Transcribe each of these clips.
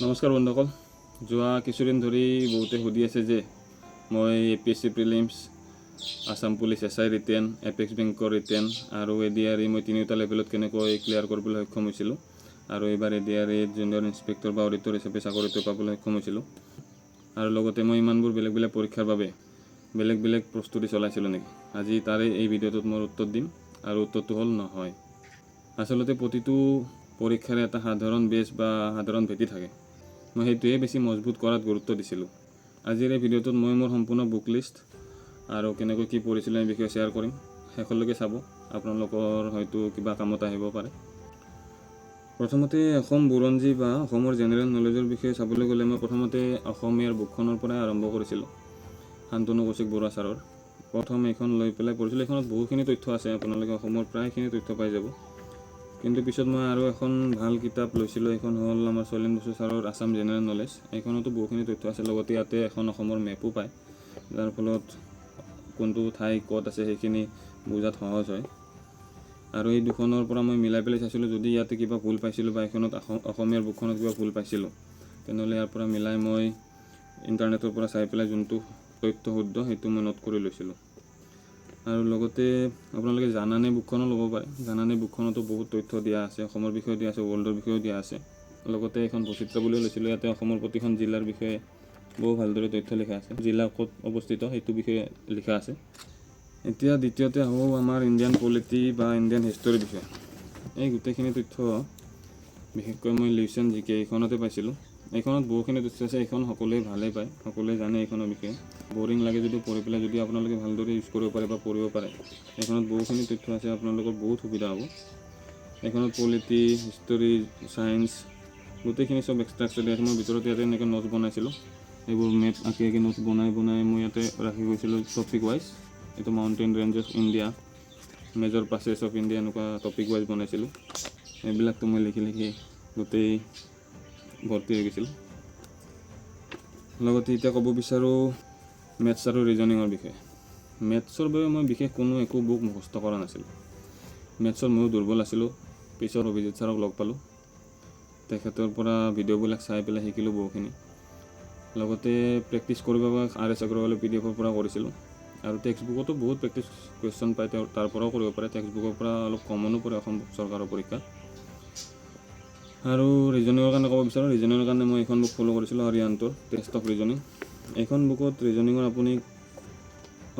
নমস্কাৰ বন্ধুসকল, যোৱা কিছুদিন ধৰি বহুতে সুধি আছে যে মই APSC prelims, Assam police SI written, apex বেংকৰ ৰিটেন আৰু ADRE মই তিনিটা লেভেলত কেনেকৈ ক্লিয়াৰ কৰিবলৈ সক্ষম হৈছিলোঁ আৰু এইবাৰ ADRE জুনিয়ৰ ইনস্পেক্টৰ বা অডিটৰ হিচাপে চাকৰিটো পাবলৈ সক্ষম হৈছিলোঁ। আৰু লগতে মই ইমানবোৰ বেলেগ বেলেগ পৰীক্ষাৰ বাবে বেলেগ বেলেগ প্ৰস্তুতি চলাইছিলোঁ নেকি, আজি তাৰে এই ভিডিঅ'টোত মই উত্তৰ দিম। আৰু উত্তৰটো হ'ল নহয়। আচলতে প্ৰতিটো পৰীক্ষাৰ এটা সাধাৰণ বেছ বা সাধাৰণ ভেটি থাকে, মই সেইটোৱে বেছি মজবুত কৰাত গুৰুত্ব দিছিলোঁ। আজিৰ এই ভিডিঅ'টোত মই মোৰ সম্পূৰ্ণ বুক লিষ্ট আৰু কেনেকৈ কি পঢ়িছিলোঁ এই বিষয়ে শ্বেয়াৰ কৰিম। শেষলৈকে চাব, আপোনালোকৰ হয়তো কিবা কামত আহিব পাৰে। প্ৰথমতে অসম বুৰঞ্জী বা অসমৰ জেনেৰেল নলেজৰ বিষয়ে চাবলৈ গ'লে মই প্ৰথমতে অসমীয়াৰ বুকখনৰ পৰাই আৰম্ভ কৰিছিলোঁ, শান্তনু কৌশিক বৰুৱা ছাৰৰ। প্ৰথম এইখন লৈ পেলাই পঢ়িছিলোঁ। এইখনত বহুখিনি তথ্য আছে, আপোনালোকে অসমৰ প্ৰায়খিনি তথ্য পাই যাব। কিন্তু পিছত মই আৰু এখন ভাল কিতাপ লৈছিলোঁ, এইখন হ'ল আমাৰ শৈলেন বসু ছাৰৰ আসাম জেনেৰেল নলেজ। এইখনতো বহুখিনি তথ্য আছে, লগতে ইয়াতে এখন অসমৰ মেপো পায়, যাৰ ফলত কোনটো ঠাই ক'ত আছে সেইখিনি বুজাত সহজ হয়। আৰু এই দুখনৰ পৰা মই মিলাই পেলাই চাইছিলোঁ, যদি ইয়াতে কিবা ভুল পাইছিলোঁ বা এইখনত অসমীয়াৰ বুকখনত কিবা ভুল পাইছিলোঁ, তেনেহ'লে ইয়াৰ পৰা মিলাই মই ইণ্টাৰনেটৰ পৰা চাই পেলাই যোনটো তথ্য শুদ্ধ সেইটো মই নোট কৰি লৈছিলোঁ। আৰু লগতে আপোনালোকে জানানে বুকখনো ল'ব পাৰে। জানানে বুকখনতো বহুত তথ্য দিয়া আছে, অসমৰ বিষয়ে দিয়া আছে, ৱৰ্ল্ডৰ বিষয়েও দিয়া আছে। লগতে এখন বৈচিত্ৰ বুলিও লৈছিলোঁ, ইয়াতে অসমৰ প্ৰতিখন জিলাৰ বিষয়ে বহু ভালদৰে তথ্য লিখা আছে, জিলা ক'ত অৱস্থিত সেইটো বিষয়ে লিখা আছে। এতিয়া দ্বিতীয়তে আহোঁ আমাৰ ইণ্ডিয়ান পলিটি বা ইণ্ডিয়ান হিষ্টৰীৰ বিষয়ে। এই গোটেইখিনি তথ্য বিশেষকৈ মই লিউচন GK এইখনতে পাইছিলোঁ। এইখনত বহুখিনি তথ্য আছে, এইখন সকলোৱে ভালেই পায়, সকলোৱে জানে এইখনৰ বিষয়ে। বৰিং লাগে যদিও পঢ়ি পেলাই যদি আপোনালোকে ভালদৰে ইউজ কৰিব পাৰে বা পঢ়িব পাৰে, এইখনত বহুখিনি তথ্য আছে, আপোনালোকৰ বহুত সুবিধা হ'ব। এইখনত পলিটি, হিষ্টৰী, ছায়েন্স গোটেইখিনি চব এক্সট্ৰা দিয়া আছে। মই ভিতৰত ইয়াতে এনেকৈ নোটছ বনাইছিলোঁ, এইবোৰ মেপ আঁকি আঁকি নোটছ বনাই মই ইয়াতে ৰাখি গৈছিলোঁ টপিক ৱাইজ। এইটো mountain range of India, major passes of India, এনেকুৱা টপিক ৱাইজ বনাইছিলোঁ। এইবিলাকতো মই লিখি লিখি গোটেই ভৰ্তি হৈ গৈছিলোঁ। লগতে এতিয়া ক'ব বিচাৰোঁ মেথছ আৰু ৰিজনিঙৰ বিষয়ে। মেথছৰ বাবে মই বিশেষ একো বুক মুখস্থ কৰা নাছিলোঁ। মেথছত ময়ো দুৰ্বল আছিলোঁ। পিছত অভিজিত ছাৰক লগ পালোঁ, তেখেতৰ পৰা ভিডিঅ'বিলাক চাই পেলাই শিকিলোঁ বহুখিনি। লগতে প্ৰেক্টিছ কৰিব বাবে RS আগৰৱালৰ PDF-ৰ পৰা কৰিছিলোঁ। আৰু টেক্সট বুকতো বহুত প্ৰেক্টিছ কুৱেশ্যন পায়, তাৰ পৰাও কৰিব পাৰে। টেক্সট বুকৰ পৰা অলপ কমনো পৰে অসম চৰকাৰৰ পৰীক্ষাত। আৰু ৰিজনিঙৰ কাৰণে ক'ব বিচাৰোঁ, ৰিজনিঙৰ কাৰণে মই এইখন বুক ফ'ল' কৰিছিলোঁ, আৰিয়ান্তৰ টেষ্ট অফ ৰিজনিং। এইখন বুকত ৰিজনিঙৰ আপুনি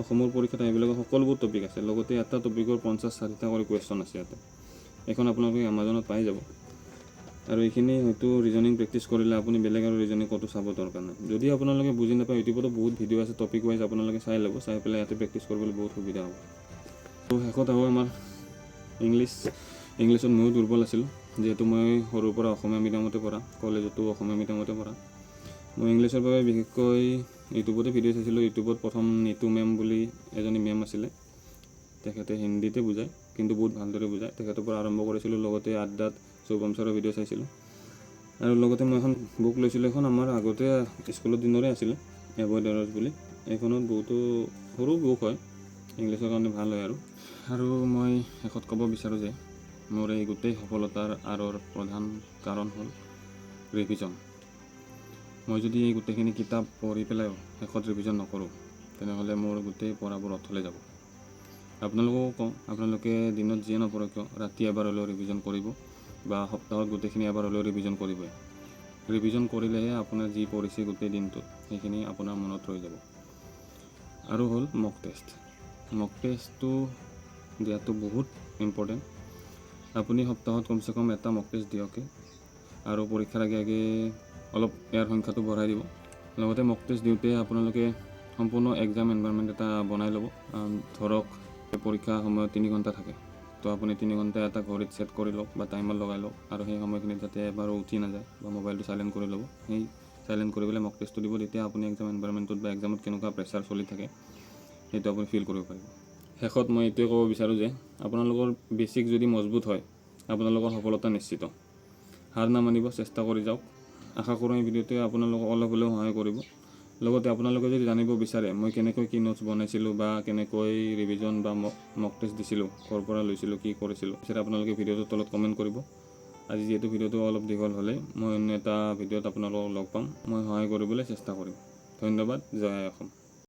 অসমৰ পৰীক্ষাত আহিবলগীয়া সকলোবোৰ টপিক আছে, লগতে এটা টপিকৰ 50-60টা কৰি কুৱেশ্যন আছে ইয়াতে। এইখন আপোনালোকে এমাজনত পাই যাব। আৰু এইখিনি হয়তো ৰিজনিং প্ৰেক্টিছ কৰিলে আপুনি বেলেগ আৰু ৰিজনিং ক'তো চাব দৰকাৰ নাই। যদি আপোনালোকে বুজি নাপায়, ইউটিউবতো বহুত ভিডিঅ' আছে টপিক ৱাইজ, আপোনালোকে চাই ল'ব, চাই পেলাই ইয়াতে প্ৰেক্টিছ কৰিবলৈ বহুত সুবিধা হ'ব। আৰু শেষত হ'ব আমাৰ ইংলিছত ময়ো দুৰ্বল আছিলোঁ, যিহেতু মই সৰুৰ পৰা অসমীয়া মিডিয়ামতে পঢ়া, কলেজতো অসমীয়া মিডিয়ামতে পঢ়া। মই ইংলিছৰ বাবে বিশেষকৈ ইউটিউবতে ভিডিঅ' চাইছিলোঁ। ইউটিউবত প্ৰথম নিতু মেম বুলি এজনী মেম আছিলে, তেখেতে হিন্দীতে বুজায়, কিন্তু বহুত ভালদৰে বুজায়, তেখেতৰ পৰা আৰম্ভ কৰিছিলোঁ। লগতে আড্ডাত শুভম ছাৰৰ ভিডিঅ' চাইছিলোঁ। আৰু লগতে মই এখন বুক লৈছিলোঁ, এখন আমাৰ আগতে স্কুলৰ দিনৰে আছিলে, এভইড এৰৰ্ছ বুলি। এইখনত বহুতো সৰু বুক হয়, ইংলিছৰ কাৰণে ভাল হয়। আৰু মই শেষত ক'ব বিচাৰোঁ যে মোৰ এই গোটেই সফলতাৰ আঁৰৰ প্ৰধান কাৰণ হ'ল ৰিভিজন। মই যদি এই গোটেইখিনি কিতাপ পঢ়ি পেলাইও শেষত ৰিভিজন নকৰোঁ, তেনেহ'লে মোৰ গোটেই পঢ়াবোৰ অথলে যাব। আপোনালোককো কওঁ, আপোনালোকে দিনত যিয়ে নপঢ়ক কিয় ৰাতি এবাৰ হ'লেও ৰিভিজন কৰিব, বা সপ্তাহত গোটেইখিনি এবাৰ হ'লেও ৰিভিজন কৰিবই। ৰিভিজন কৰিলেহে আপোনাৰ যি পঢ়িছে গোটেই দিনটোত সেইখিনি আপোনাৰ মনত ৰৈ যাব। আৰু হ'ল মক টেষ্ট। মক টেষ্টটো দিয়াটো বহুত ইম্পৰ্টেণ্ট। আপুনি সপ্তাহত কমচে কম এটা মক টেষ্ট দিয়কে, আৰু পৰীক্ষাৰ আগে আগে অলপ ইয়াৰ সংখ্যাটো বঢ়াই দিব। লগতে মক টেষ্ট দিওঁতে আপোনালোকে সম্পূৰ্ণ এক্সাম এনভাইৰনমেণ্ট এটা বনাই ল'ব। ধৰক পৰীক্ষাৰ সময়ত 3 ঘণ্টা থাকে, তো আপুনি 3 ঘণ্টা এটা ঘড়ীত ছেট কৰি লওক বা টাইমাৰ লগাই লওক, আৰু সেই সময়খিনিত যাতে এবাৰো উঠি নাযায় বা মোবাইলটো চাইলেণ্ট কৰি ল'ব। সেই চাইলেণ্ট কৰি পেলাই মক টেষ্টটো দিব, তেতিয়া আপুনি এক্সাম এনভাইৰনমেণ্টত বা এক্সামত কেনেকুৱা প্ৰেছাৰ চলি থাকে সেইটো আপুনি ফিল কৰিব পাৰিব। শেষত মই এইটোৱে ক'ব বিচাৰোঁ যে আপোনালোকৰ বেছিক যদি মজবুত হয়, আপোনালোকৰ সফলতা নিশ্চিত। হাৰ নামানিব, চেষ্টা কৰি যাওক। আশা কৰোঁ এই ভিডিঅ'টোৱে আপোনালোকক অলপ হ'লেও সহায় কৰিব। লগতে আপোনালোকে যদি জানিব বিচাৰে মই কেনেকৈ কি নোটছ বনাইছিলোঁ বা কেনেকৈ ৰিভিজন বা মক টেষ্ট দিছিলোঁ, ক'ৰ পৰা লৈছিলোঁ, কি কৰিছিলোঁ, পিছত আপোনালোকে ভিডিঅ'টোৰ তলত কমেণ্ট কৰিব। আজি যিহেতু ভিডিঅ'টো অলপ দীঘল হ'লে মই অন্য এটা ভিডিঅ'ত আপোনালোকক লগ পাম। মই সহায় কৰিবলৈ চেষ্টা কৰিম। ধন্যবাদ। জয় আই অসম।